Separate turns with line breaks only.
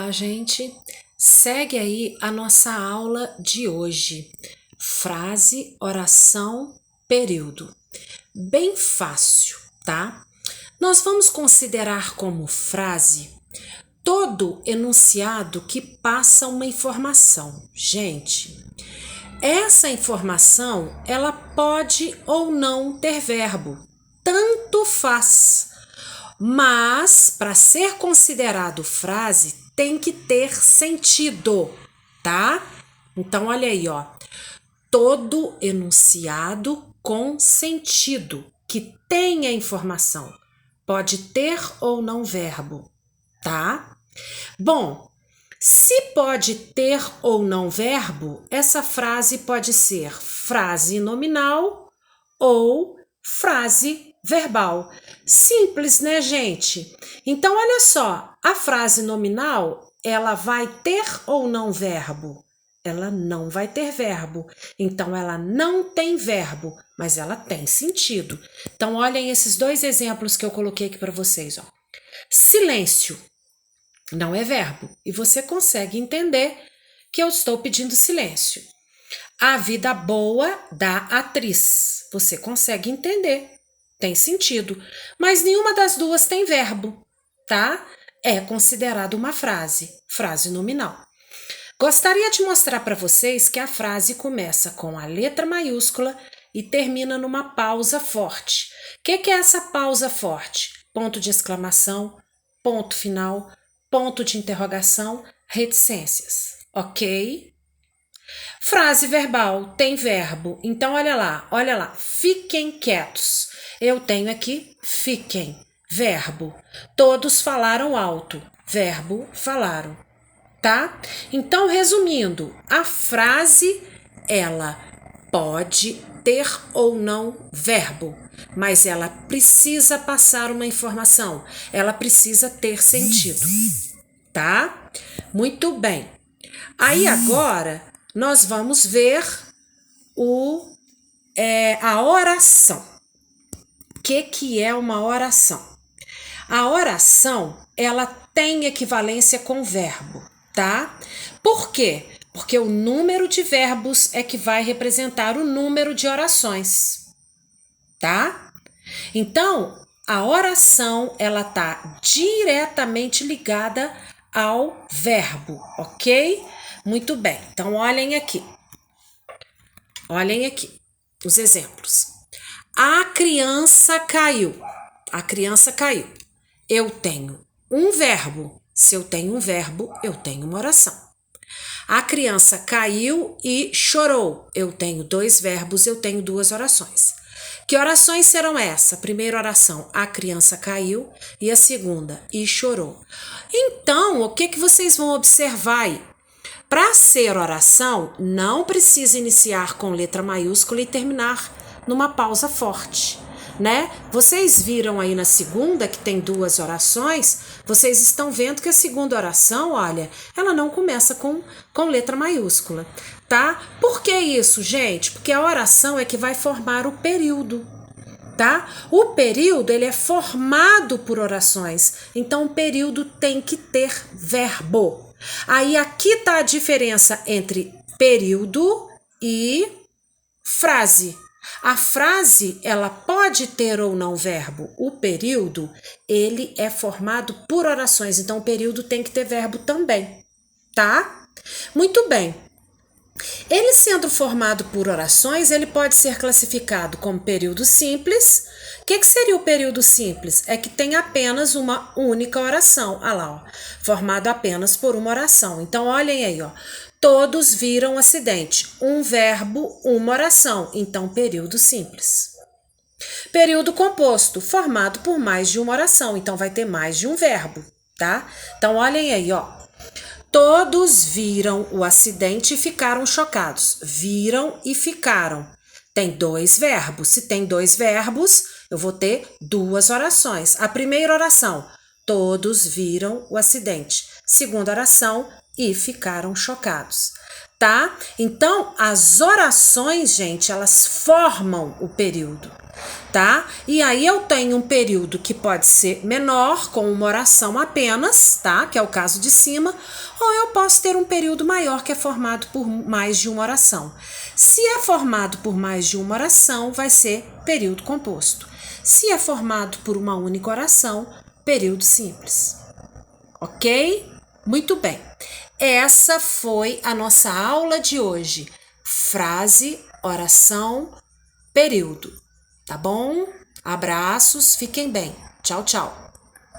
Olá, gente. Segue aí a nossa aula de hoje. Frase, oração, período. Bem fácil, tá? Nós vamos considerar como frase todo enunciado que passa uma informação. Gente, essa informação, ela pode ou não ter verbo. Tanto faz. Mas, para ser considerado frase, tem que ter sentido, tá? Então, olha aí, ó. Todo enunciado com sentido, que tenha informação. Pode ter ou não verbo, tá? Bom, se pode ter ou não verbo, essa frase pode ser frase nominal ou frase verbal. Simples, né, gente? Então, olha só, a frase nominal, ela vai ter ou não verbo? Ela não vai ter verbo. Então, ela não tem verbo, mas ela tem sentido. Então, olhem esses dois exemplos que eu coloquei aqui para vocês, ó. Silêncio não é verbo, e você consegue entender que eu estou pedindo silêncio. A vida boa da atriz. Você consegue entender. Tem sentido. Mas nenhuma das duas tem verbo, tá? É considerado uma frase. Frase nominal. Gostaria de mostrar para vocês que a frase começa com a letra maiúscula e termina numa pausa forte. O que é essa pausa forte? Ponto de exclamação, ponto final, ponto de interrogação, reticências. Ok? Frase verbal tem verbo. Então, olha lá. Fiquem quietos. Eu tenho aqui fiquem. Verbo. Todos falaram alto. Verbo falaram. Tá? Então, resumindo, a frase, ela pode ter ou não verbo, mas ela precisa passar uma informação. Ela precisa ter sentido. Tá? Muito bem. Aí, agora, nós vamos ver a oração. O que é uma oração? A oração, ela tem equivalência com verbo, tá? Por quê? Porque o número de verbos é que vai representar o número de orações, tá? Então, a oração, ela tá diretamente ligada ao verbo, ok? Muito bem, então olhem aqui. Olhem aqui os exemplos. A criança caiu. A criança caiu. Eu tenho um verbo. Se eu tenho um verbo, eu tenho uma oração. A criança caiu e chorou. Eu tenho dois verbos, eu tenho duas orações. Que orações serão essa? A primeira oração, a criança caiu, e a segunda, e chorou. Então, o que vocês vão observar aí? Para ser oração, não precisa iniciar com letra maiúscula e terminar numa pausa forte, né? Vocês viram aí na segunda que tem duas orações, vocês estão vendo que a segunda oração, olha, ela não começa com letra maiúscula, tá? Por que isso, gente? Porque a oração é que vai formar o período, tá? O período, ele é formado por orações, então o período tem que ter verbo. Aí aqui tá a diferença entre período e frase. A frase, ela pode ter ou não verbo. O período, ele é formado por orações, então o período tem que ter verbo também, tá? Muito bem. Ele sendo formado por orações, ele pode ser classificado como período simples. O que seria o período simples? É que tem apenas uma única oração. Olha lá, ó, formado apenas por uma oração. Então, olhem aí, ó. Todos viram acidente. Um verbo, uma oração. Então, período simples. Período composto, formado por mais de uma oração. Então, vai ter mais de um verbo, tá? Então, olhem aí, ó. Todos viram o acidente e ficaram chocados. Viram e ficaram. Tem dois verbos. Se tem dois verbos, eu vou ter duas orações. A primeira oração, todos viram o acidente. Segunda oração, e ficaram chocados, tá? Então, as orações, gente, elas formam o período. tá? E aí eu tenho um período que pode ser menor, com uma oração apenas, tá? Que é o caso de cima, ou eu posso ter um período maior que é formado por mais de uma oração. Se é formado por mais de uma oração, vai ser período composto. Se é formado por uma única oração, período simples. Ok? Muito bem. Essa foi a nossa aula de hoje. Frase, oração, período. Tá bom? Abraços, fiquem bem. Tchau, tchau.